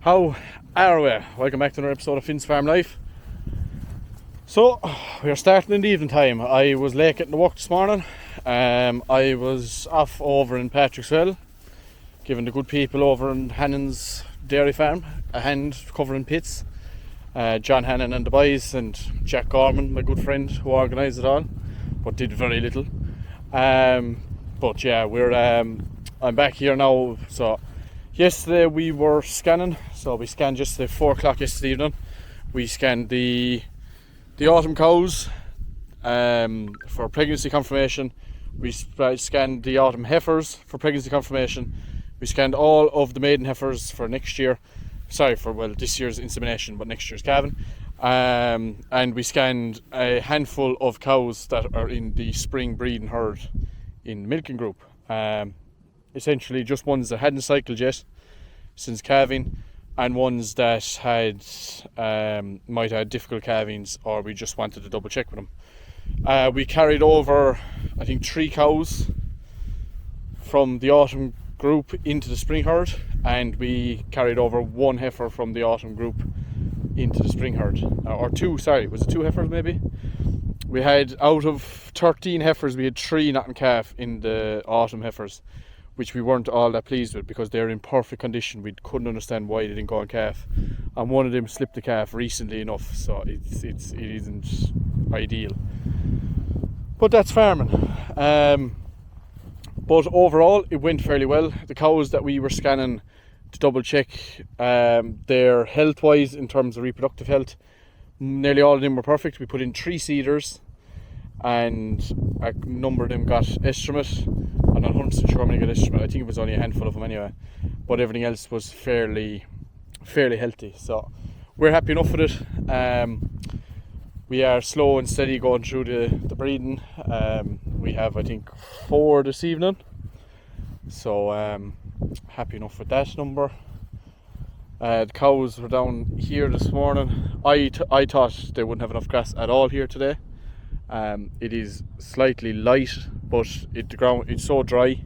How are we? Welcome back to another episode of Finn's Farm Life. So, we are starting in the evening time. I was late getting to work this morning. I was off over in Patrickswell, giving the good people over in Hannon's dairy farm a hand covering pits. John Hannon and the boys and Jack Gorman, my good friend, who organised it all, but did very little. But yeah, I'm back here now. So yesterday we were scanning. So we scanned yesterday 4 o'clock yesterday evening. We scanned the autumn cows for pregnancy confirmation. We scanned the autumn heifers for pregnancy confirmation. We scanned all of the maiden heifers for next year. This year's insemination, but next year's calving. And we scanned a handful of cows that are in the spring breeding herd in the milking group. Essentially just ones that hadn't cycled yet since calving, and ones that had might have difficult calvings, or we just wanted to double check with them. We carried over, I think, 3 cows from the autumn group into the spring herd, and we carried over 1 heifer from the autumn group into the spring herd. Was it 2 heifers maybe? We had, out of 13 heifers, we had 3 knotting calf in the autumn heifers, which we weren't all that pleased with because they're in perfect condition. We couldn't understand why they didn't go on calf, and one of them slipped the calf recently enough, so it isn't ideal. But that's farming. But overall, it went fairly well. The cows that we were scanning to double check their health wise in terms of reproductive health, nearly all of them were perfect. We put in 3 seeders, and a number of them got estromate. I'm not 100% sure how many got estromate. I think it was only a handful of them anyway, but everything else was fairly healthy, so we're happy enough with it. We are slow and steady going through the breeding. We have, I think, 4 this evening, so happy enough with that number. The cows were down here this morning. I thought they wouldn't have enough grass at all here today. It is slightly light, but the ground, it's so dry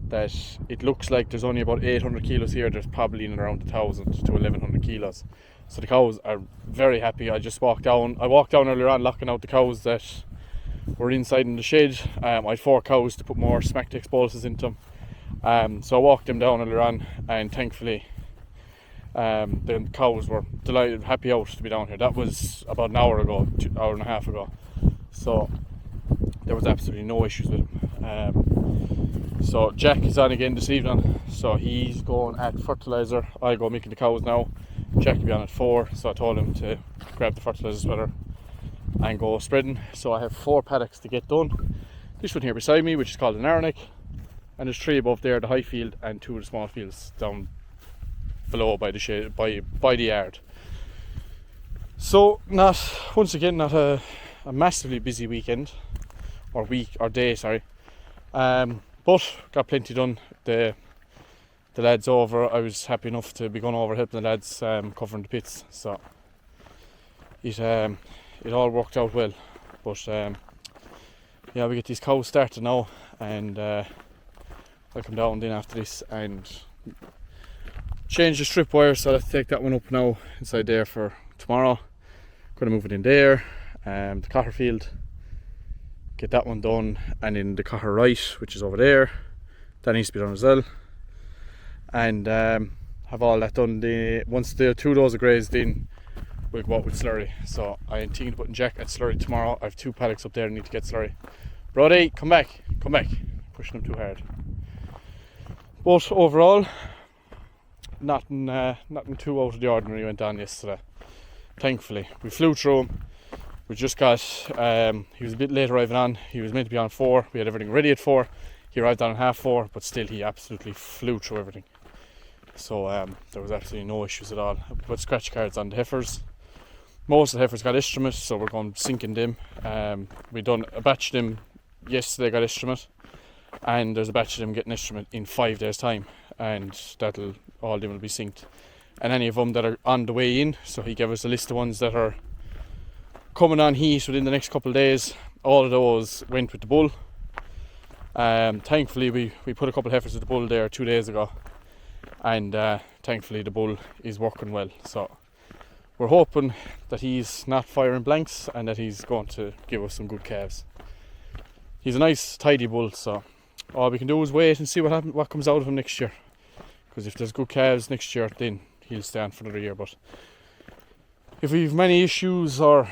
that it looks like there's only about 800 kilos here. There's probably in around 1,000 to 1,100 kilos. So the cows are very happy. I walked down earlier on, locking out the cows that were inside in the shed. I had 4 cows to put more Smactex boluses into them. So I walked them down earlier on, and thankfully the cows were delighted, happy out to be down here. That was about an hour ago, hour and a half ago. So there was absolutely no issues with him. So Jack is on again this evening, so he's going at fertiliser. I'll go milking the cows now. Jack will be on at 4, so I told him to grab the fertiliser spreader and go spreading. So I have 4 paddocks to get done. This one here beside me, which is called an Arnick, and there's 3 above there, the high field, and 2 of the small fields down below by the shade, by the yard. So not a massively busy weekend or day, but got plenty done. The lads over, I was happy enough to be going over helping the lads covering the pits, so it all worked out well. But yeah, we get these cows started now, and I'll come down then after this and change the strip wire. So I'll have to take that one up now inside there for tomorrow. Gonna move it in there. The cotter field, get that one done, and in the cotter right, which is over there, that needs to be done as well. And have all that done. Once the 2 of those are grazed in, we'll go out with slurry. So I'm thinking of putting Jack at slurry tomorrow. I have 2 paddocks up there and need to get slurry. Brody, come back. Pushing them too hard. But overall, nothing too out of the ordinary went on yesterday. Thankfully, we flew through him. We just got, he was a bit late arriving on. He was meant to be on 4. We had everything ready at 4. He arrived on at 3:30, but still he absolutely flew through everything. So there was absolutely no issues at all. We put scratch cards on the heifers. Most of the heifers got estromate, so we're going sinking them. We done a batch of them yesterday, got estromate, and there's a batch of them getting estromate in 5 days time, and all of them will be synced. And any of them that are on the way in, so he gave us a list of ones that are coming on heat within the next couple of days. All of those went with the bull. Thankfully we put a couple of heifers with the bull there 2 days ago, and thankfully the bull is working well. So we're hoping that he's not firing blanks and that he's going to give us some good calves. He's a nice, tidy bull, so all we can do is wait and see what comes out of him next year. Because if there's good calves next year, then he'll stay on for another year. But if we've many issues or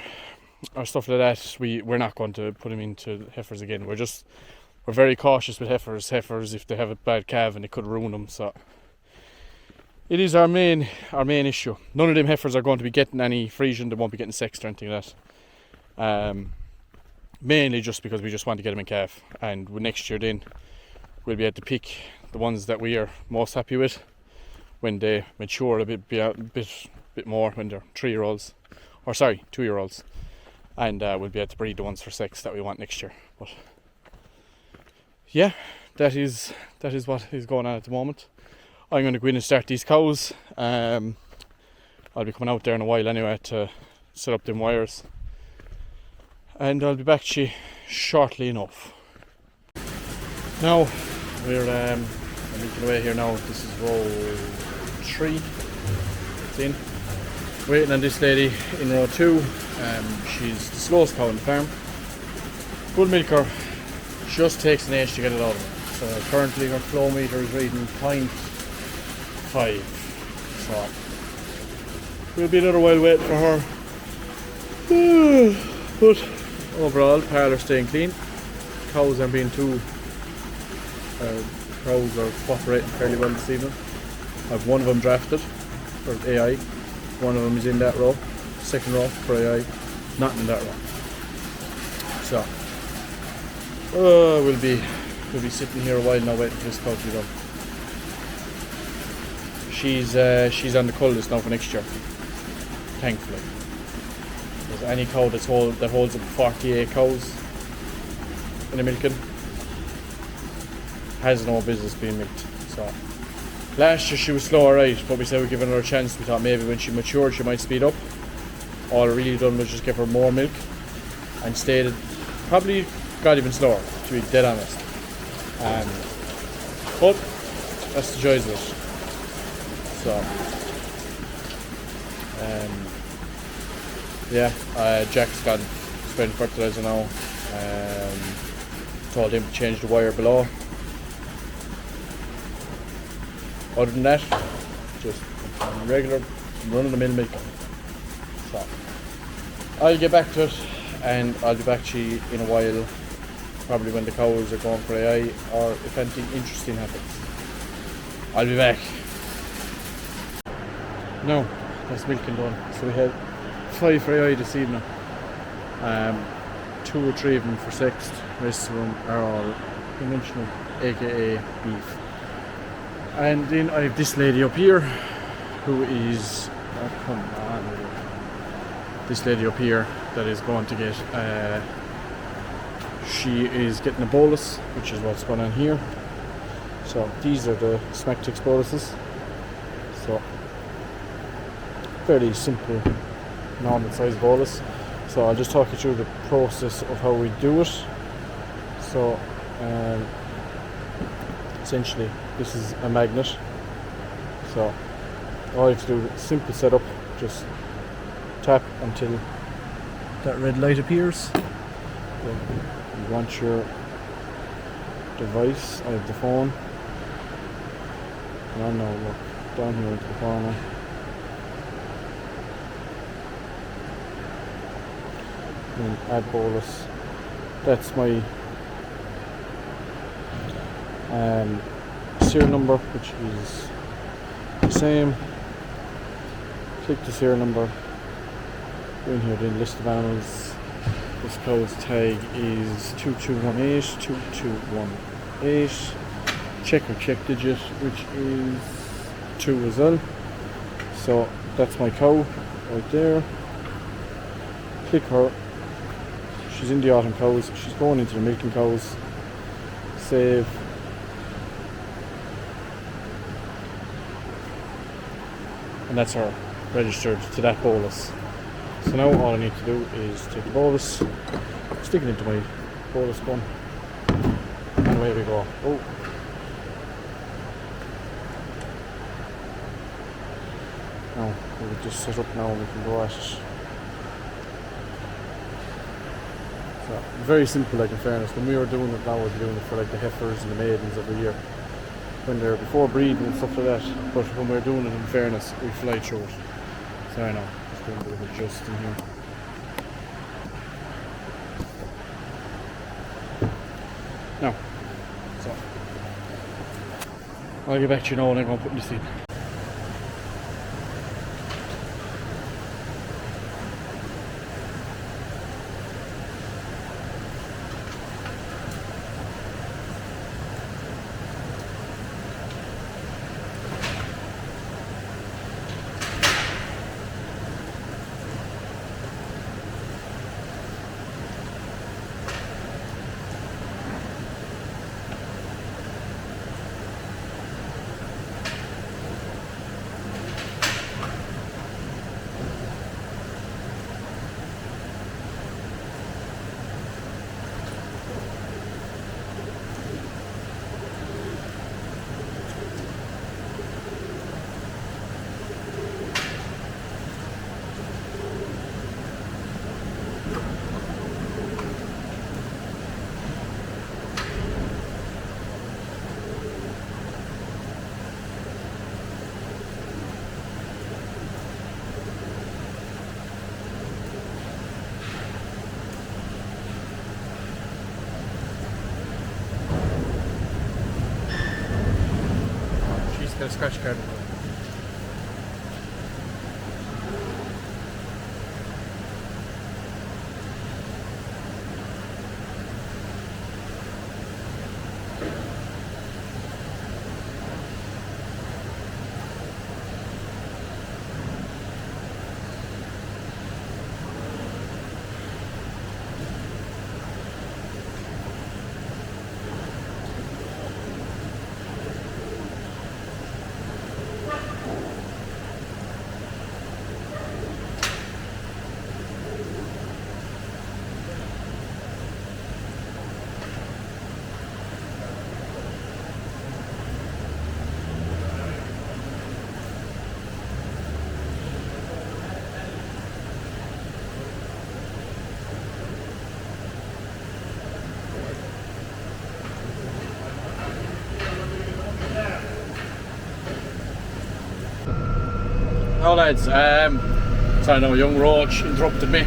stuff like that, we're not going to put him into heifers again. We're very cautious with heifers. Heifers, if they have a bad calf, and it could ruin them. So it is our main issue. None of them heifers are going to be getting any Frisian. They won't be getting sexed or anything like that. Mainly just because we just want to get them in calf, and next year then we'll be able to pick the ones that we are most happy with when they mature a bit more, when they're 2-year-olds, and we'll be able to breed the ones for sex that we want next year. But yeah, that is what is going on at the moment. I'm going to go in and start these cows. I'll be coming out there in a while anyway to set up them wires, and I'll be back to you shortly enough. Now we're making away here now. This is row 3. It's in. Waiting on this lady in row 2. She's the slowest cow on the farm. Good milker. Just takes an age to get it out of her. So currently her flow meter is reading 0.5. So we'll be another while waiting for her. But overall, parlour staying clean. Cows are being cows are cooperating fairly well this evening. I've one of them drafted for AI. One of them is in that row. Second row for AI, not in that row. So we'll be sitting here a while now waiting for this cow to be done. She's on the cull list now for next year, thankfully. Because any cow that holds up 48 cows in a milking has no business being milked. So last year she was slower, right, but we said we'd give her another chance. We thought maybe when she matured she might speed up. All I really done was just give her more milk, and stayed, probably got even slower, to be dead honest. But that's the joys of it. So yeah, Jack's got spraying fertilizer now. Told him to change the wire below. Other than that, just regular run-of-the-mill milk. So I'll get back to it, and I'll be back to you in a while, probably when the cows are going for AI, or if anything interesting happens. I'll be back. No, that's milking done. So we had 5 for AI this evening. 2 or 3 of them for sexed. The rest of them are all conventional, aka beef. And then I have this lady up here who is, this lady up here that is going to get, she is getting a bolus, which is what's going on here. So these are the Smactix boluses. So fairly simple, normal size bolus. So I'll just talk you through the process of how we do it. So essentially this is a magnet. So all you have to do is simple setup, just tap until that red light appears. So you want your device, I have the phone. And now look down here into the corner. And add bolus. That's my serial number, which is the same. Click the serial number. Go in here, then list of animals. This cow's tag is 2218, 2218. Check or check digit, which is 2 as well. So that's my cow right there. Click her. She's in the autumn cows. She's going into the milking cows. Save. And that's her registered to that bolus. So now all I need to do is take the bolus, stick it into my bolus gun, and away we go. Oh. Now we'll just set up now and we can go at it. So, very simple, like, in fairness. When we were doing it now, we were doing it for like the heifers and the maidens every year, when they're before breeding and stuff like that. But when we're doing it, in fairness, we fly through it. So I know, just doing a bit of adjusting here. Now, so I'll get back to you now when I'm going to put this in. Got a scratch card. Now lads, sorry, no, young Roach interrupted me.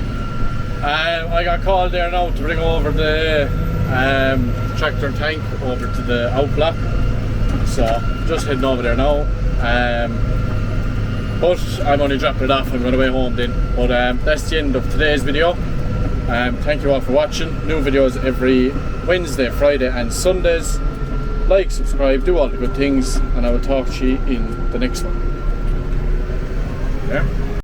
I got called there now to bring over the tractor and tank over to the outblock. So just heading over there now. But I'm only dropping it off, I'm going away home then. But that's the end of today's video. Thank you all for watching. New videos every Wednesday, Friday and Sundays. Like, subscribe, do all the good things, and I will talk to you in the next one. Yeah.